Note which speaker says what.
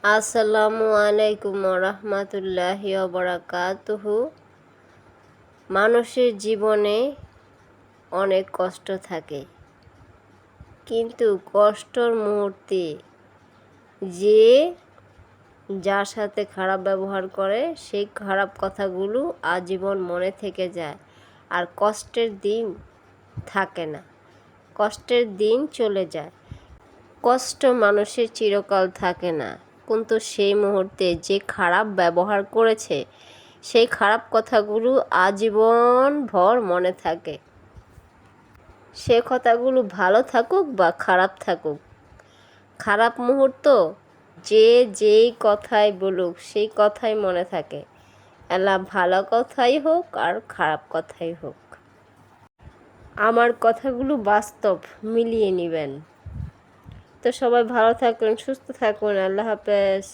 Speaker 1: আসসালামু আলাইকুম রহমতুল্লাহি ওয়াবারাকাতুহু। মানুষের জীবনে অনেক কষ্ট থাকে, কিন্তু কষ্টর মুহূর্তে যে যার সাথে খারাপ ব্যবহার করে সেই খারাপ কথাগুলো আজীবন মনে থেকে যায়। আর কষ্টের দিন থাকে না, কষ্টের দিন চলে যায়। কষ্ট মানুষের চিরকাল থাকে না, কিন্তু সেই মুহূর্তে যে খারাপ ব্যবহার করেছে সেই খারাপ কথাগুলো আজীবন ভর মনে থাকে। সে কথাগুলো ভালো থাকুক বা খারাপ থাকুক, খারাপ মুহূর্ত যে যেই কথাই বলুক সেই কথাই মনে থাকে। এলা ভালো কথাই হোক আর খারাপ কথাই হোক, আমার কথাগুলো বাস্তব, মিলিয়ে নেবেন। তো সবাই ভালো থাকুন, সুস্থ থাকুন। আল্লাহ হাফেজ।